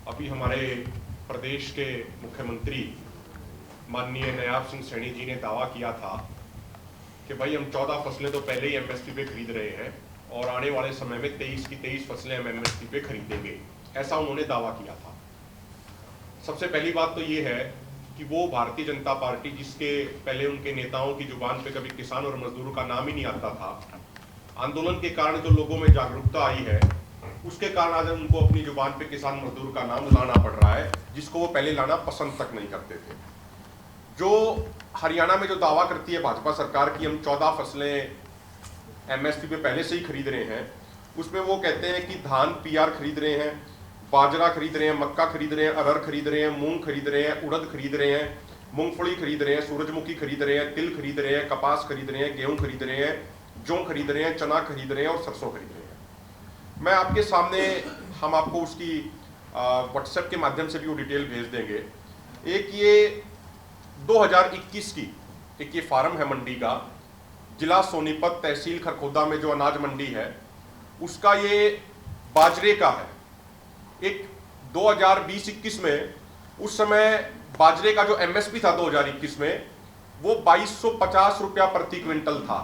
अभी हमारे प्रदेश के मुख्यमंत्री माननीय नायब सिंह सैनी जी ने दावा किया था कि भाई हम 14 फसलें तो पहले ही एमएसपी पे खरीद रहे हैं और आने वाले समय में 23 की 23 फसलें हम एमएसपी पे खरीदेंगे, ऐसा उन्होंने दावा किया था। सबसे पहली बात तो ये है कि वो भारतीय जनता पार्टी, जिसके पहले उनके नेताओं की जुबान पे कभी किसान और मजदूरों का नाम ही नहीं आता था, आंदोलन के कारण जो लोगों में जागरूकता आई है उसके कारण आज उनको अपनी जुबान पे किसान मजदूर का नाम लाना पड़ रहा है, जिसको वो पहले लाना पसंद तक नहीं करते थे। जो हरियाणा में जो दावा करती है भाजपा सरकार की हम 14 फसलें एमएसपी पे पहले से ही खरीद रहे हैं, उसमें वो कहते हैं कि धान पीआर खरीद रहे हैं, बाजरा खरीद रहे हैं, मक्का खरीद रहे हैं, अरहर खरीद रहे हैं, मूंग खरीद रहे हैं, उड़द खरीद रहे हैं, मूंगफली खरीद रहे हैं, सूरजमुखी खरीद रहे हैं, तिल खरीद रहे हैं, कपास खरीद रहे हैं, गेहूं खरीद रहे हैं, जौ खरीद रहे हैं, चना खरीद रहे हैं और सरसों खरीद रहे हैं। मैं आपके सामने, हम आपको उसकी व्हाट्सएप के माध्यम से भी वो डिटेल भेज देंगे। एक ये 2021 की एक ये फार्म है मंडी का, जिला सोनीपत तहसील खरखोदा में जो अनाज मंडी है उसका ये बाजरे का है। एक 2020-21 में उस समय बाजरे का जो एमएसपी था 2021 में वो 2250 रुपया प्रति क्विंटल था,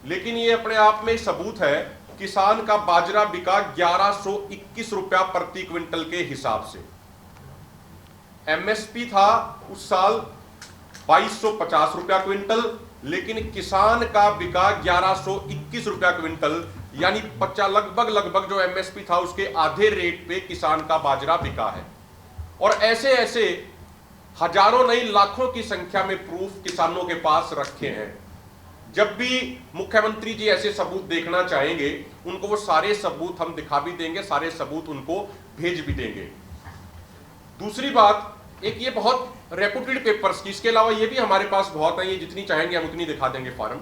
लेकिन ये अपने आप में सबूत है किसान का बाजरा बिका 1121 रुपया प्रति क्विंटल के हिसाब से। एमएसपी था उस साल 2250 रुपया क्विंटल, लेकिन किसान का बिका 1121 रुपया क्विंटल, यानी लगभग जो एमएसपी था उसके आधे रेट पे किसान का बाजरा बिका है। और ऐसे ऐसे हजारों नहीं लाखों की संख्या में प्रूफ किसानों के पास रखे हैं। जब भी मुख्यमंत्री जी ऐसे सबूत देखना चाहेंगे उनको वो सारे सबूत हम दिखा भी देंगे, सारे सबूत उनको भेज भी देंगे। दूसरी बात, एक ये बहुत रेपुटेड पेपर्स की, इसके अलावा ये भी हमारे पास बहुत है, ये जितनी चाहेंगे हम उतनी दिखा देंगे फार्म।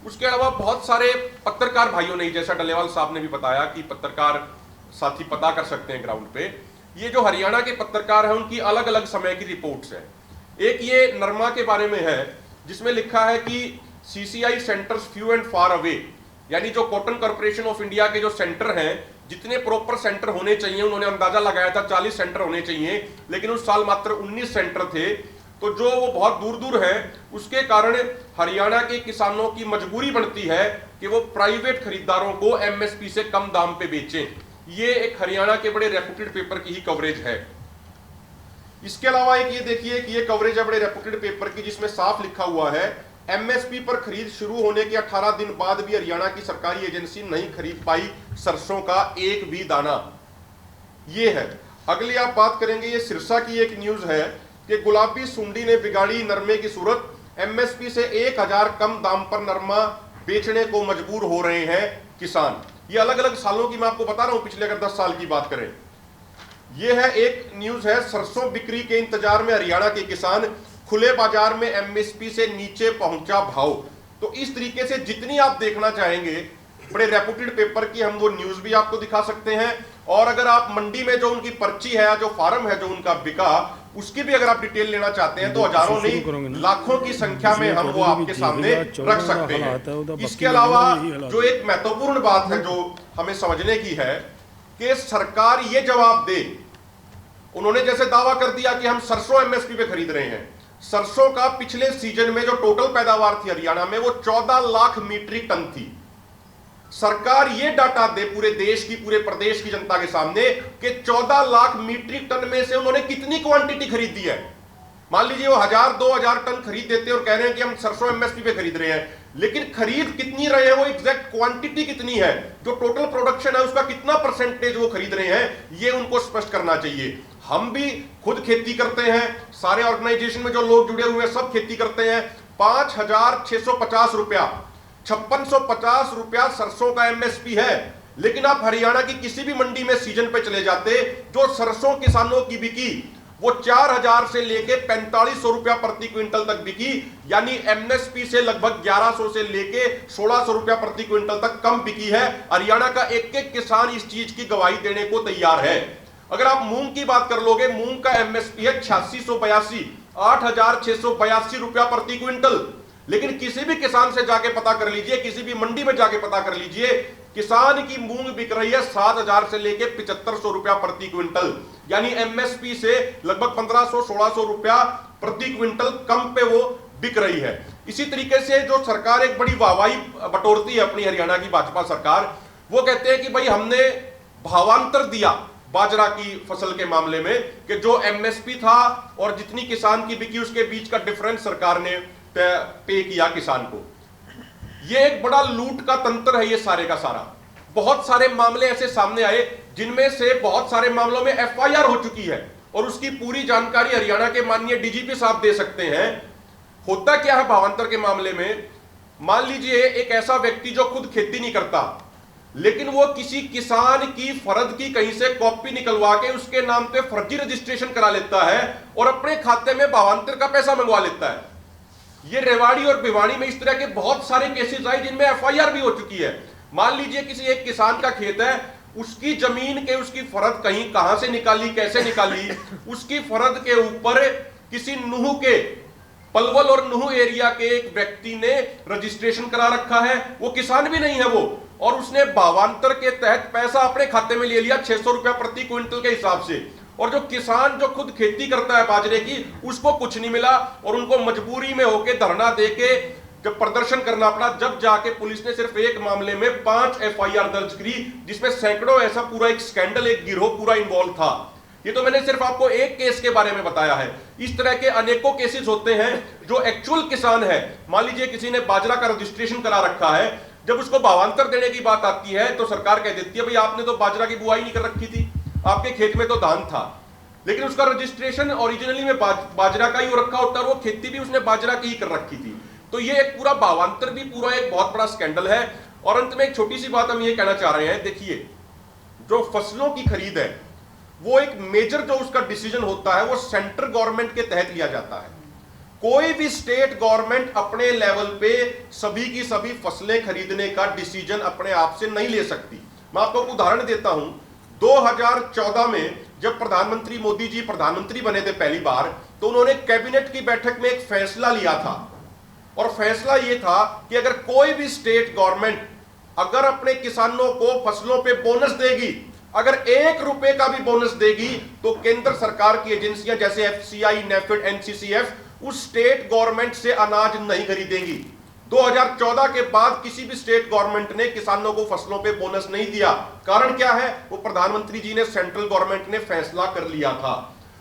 उसके अलावा बहुत सारे पत्रकार भाइयों ने, जैसा डलेवाल साहब ने भी बताया कि पत्रकार साथी पता कर सकते हैं ग्राउंड पे, ये जो हरियाणा के पत्रकार हैं उनकी अलग अलग समय की रिपोर्ट्स है। एक ये नरमा के बारे में है जिसमें लिखा है कि CCI centres few and far away, यानी जो कॉटन कॉर्पोरेशन ऑफ इंडिया के जो सेंटर हैं, जितने प्रॉपर सेंटर होने चाहिए, उन्होंने अंदाजा लगाया था 40 सेंटर होने चाहिए, लेकिन उस साल मात्र 19 सेंटर थे, तो जो वो बहुत दूर दूर हैं, उसके कारण हरियाणा के किसानों की मजबूरी बनती है कि वो प्राइवेट खरीदारों को एमएसपी से कम दाम पे बेचें। ये एक हरियाणा के बड़े रेपुटेड पेपर की ही कवरेज है। इसके अलावा एक ये देखिए कि ये कवरेज है बड़े रेपुटेड पेपर की, जिसमें साफ लिखा हुआ है एमएसपी पर खरीद शुरू होने के 18 दिन बाद भी हरियाणा की सरकारी एजेंसी नहीं खरीद पाई सरसों का एक भी दाना। ये है। अगली आप बात करेंगे, ये सिरसा की एक न्यूज है कि गुलाबी सुंडी ने बिगाड़ी नरमे की सूरत, एमएसपी से 1000 कम दाम पर नरमा बेचने को मजबूर हो रहे हैं किसान। ये अलग अलग सालों की मैं आपको बता रहा हूं, पिछले अगर 10 साल की बात करें। यह है एक न्यूज है, सरसों बिक्री के इंतजार में हरियाणा के किसान, खुले बाजार में एमएसपी से नीचे पहुंचा भाव। तो इस तरीके से जितनी आप देखना चाहेंगे बड़े रेपुटेड पेपर की हम वो न्यूज भी आपको दिखा सकते हैं, और अगर आप मंडी में जो उनकी पर्ची है, जो फार्म है जो उनका बिका, उसकी भी अगर आप डिटेल लेना चाहते हैं तो हजारों नहीं लाखों की संख्या में हम वो आपके सामने रख सकते हैं। इसके अलावा जो एक महत्वपूर्ण बात है जो हमें समझने की है कि सरकार ये जवाब दे, उन्होंने जैसे दावा कर दिया कि हम सरसों एमएसपी पे खरीद रहे हैं, सरसों का पिछले सीजन में जो टोटल पैदावार थी हरियाणा में वो 14 लाख मीट्रिक टन थी। सरकार ये डाटा दे पूरे देश की, पूरे प्रदेश की जनता के सामने कि 14 लाख मीट्रिक टन में से उन्होंने कितनी क्वांटिटी खरीदी है। मान लीजिए वो 1000-2000 टन खरीद देते और कह रहे हैं कि हम सरसों एमएसपी पे खरीद रहे हैं, लेकिन खरीद कितनी रहे हैं, वो एग्जैक्ट क्वांटिटी कितनी है, जो टोटल प्रोडक्शन है उसका कितना परसेंटेज वो खरीद रहे हैं, ये उनको स्पष्ट करना चाहिए। हम भी खुद खेती करते हैं, सारे ऑर्गेनाइजेशन में जो लोग जुड़े हुए हैं सब खेती करते हैं। 5650 रुपया, 5650 रुपया सरसों का एमएसपी है, लेकिन आप हरियाणा की किसी भी मंडी में सीजन पे चले जाते, जो सरसों किसानों की बिकी वो 4000 से लेके 4500 रुपया प्रति क्विंटल तक बिकी, यानी एमएसपी से लगभग 1100 से लेके 1600 रुपया प्रति क्विंटल तक कम बिकी है। हरियाणा का एक एक किसान इस चीज की गवाही देने को तैयार है। अगर आप मूंग की बात कर लोगे, मूंग का एमएसपी है 8682, 8682 रुपया प्रति क्विंटल, लेकिन किसी भी किसान से जाके पता कर लीजिए, किसी भी मंडी में जाके पता कर लीजिए, किसान की मूंग बिक रही है 7,000 से लेके 7,500 रुपया प्रति क्विंटल, यानी एमएसपी से लगभग 1,500-1,600 रुपया प्रति क्विंटल कम पे वो बिक रही है। इसी तरीके से जो सरकार एक बड़ी वाहवाही बटोरती है अपनी हरियाणा की भाजपा सरकार, वो कहते हैं कि भाई हमने भावांतर दिया बाजरा की फसल के मामले में, कि जो एमएसपी था और जितनी किसान की बिकी उसके बीच का डिफरेंस सरकार ने पे किया किसान को। ये एक बड़ा लूट का तंत्र है ये सारे का सारा। बहुत सारे मामले ऐसे सामने आए जिनमें से बहुत सारे मामलों में एफआईआर हो चुकी है और उसकी पूरी जानकारी हरियाणा के माननीय डीजीपी साहब दे सकते हैं। होता क्या है भावांतर के मामले में, मान लीजिए एक ऐसा व्यक्ति जो खुद खेती नहीं करता, लेकिन वो किसी किसान की फर्द की कहीं से कॉपी निकलवा के उसके नाम पे फर्जी रजिस्ट्रेशन करा लेता है और अपने खाते में भावांतर का पैसा मंगवा लेता है। ये रेवाड़ी और भिवानी में इस तरह के बहुत सारे केसेस आए जिनमें एफआईआर भी हो चुकी है। मान लीजिए किसी एक किसान का खेत है, उसकी जमीन के उसकी फर्द कहीं कहां से निकाली, कैसे निकाली, उसकी फर्द के ऊपर किसी नूह के पलवल और नूह एरिया के एक व्यक्ति ने रजिस्ट्रेशन करा रखा है, वो किसान भी नहीं है वो, और उसने भावांतर के तहत पैसा अपने खाते में ले लिया 600 रुपया प्रति क्विंटल के हिसाब से। और जो किसान जो खुद खेती करता है बाजरे की, उसको कुछ नहीं मिला और उनको मजबूरी में होके धरना देके जब प्रदर्शन करना पड़ा, जब जाके पुलिस ने सिर्फ एक मामले में 5 एफआईआर दर्ज करी, जिसमें सैकड़ों ऐसा पूरा एक स्कैंडल, एक गिरोह पूरा इन्वॉल्व था। ये तो मैंने सिर्फ आपको एक केस के बारे में बताया है। इस तरह के अनेकों केसेस होते हैं जो एक्चुअल किसान है, मान लीजिए किसी ने बाजरा का रजिस्ट्रेशन करा रखा है, जब उसको भावांतर देने की बात आती है तो सरकार कह देती है भाई आपने तो बाजरा की बुआई नहीं कर रखी थी, आपके खेत में तो धान था, लेकिन उसका रजिस्ट्रेशन ओरिजिनली में बाजरा का ही हो रखा होता है, वो खेती भी उसने बाजरा की ही कर रखी थी। तो ये एक पूरा भावांतर भी पूरा एक बहुत बड़ा स्कैंडल है। और अंत में एक छोटी सी बात हम ये कहना चाह रहे हैं, देखिए जो फसलों की खरीद है वो एक मेजर जो उसका डिसीजन होता है वो सेंट्रल गवर्नमेंट के तहत लिया जाता है। कोई भी स्टेट गवर्नमेंट अपने लेवल पे सभी की सभी फसलें खरीदने का डिसीजन अपने आप से नहीं ले सकती। मैं आपको उदाहरण देता हूं, 2014 में जब प्रधानमंत्री मोदी जी प्रधानमंत्री बने थे पहली बार, तो उन्होंने कैबिनेट की बैठक में एक फैसला लिया था, और फैसला यह था कि अगर कोई भी स्टेट गवर्नमेंट अगर अपने किसानों को फसलों पे बोनस देगी, अगर 1 रुपए का भी बोनस देगी, तो केंद्र सरकार की एजेंसियां जैसे एफसीआई, नेफेड, एनसीसीएफ उस स्टेट गवर्नमेंट से अनाज नहीं खरीदेंगी। 2014 के बाद किसी भी स्टेट गवर्नमेंट ने किसानों को फसलों पे बोनस नहीं दिया। कारण क्या है? वो प्रधानमंत्री जी ने, सेंट्रल गवर्नमेंट ने फैसला कर लिया था।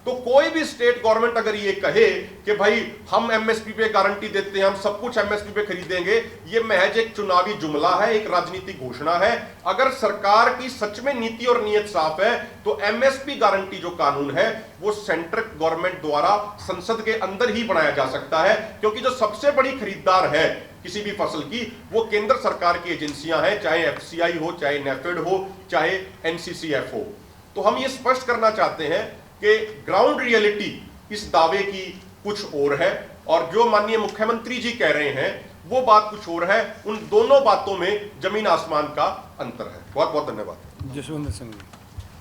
तो कोई भी स्टेट गवर्नमेंट अगर ये कहे कि भाई हम एमएसपी पे गारंटी देते हैं, हम सब कुछ एमएसपी पे खरीदेंगे, ये महज एक चुनावी जुमला है, एक राजनीतिक घोषणा है। अगर सरकार की सच में नीति और नीयत साफ है तो एमएसपी गारंटी जो कानून है वो सेंट्रल गवर्नमेंट द्वारा संसद के अंदर ही बनाया जा सकता है, क्योंकि जो सबसे बड़ी खरीदार है किसी भी फसल की वो केंद्र सरकार की एजेंसियां हैं, चाहे एफसीआई हो, चाहे नेफेड हो, चाहे एनसीसीएफ हो। तो हम ये स्पष्ट करना चाहते हैं कि ग्राउंड रियलिटी इस दावे की कुछ और है और जो माननीय मुख्यमंत्री जी कह रहे हैं वो बात कुछ और है। उन दोनों बातों में जमीन आसमान का अंतर है। बहुत बहुत धन्यवाद। जसवंत सिंह।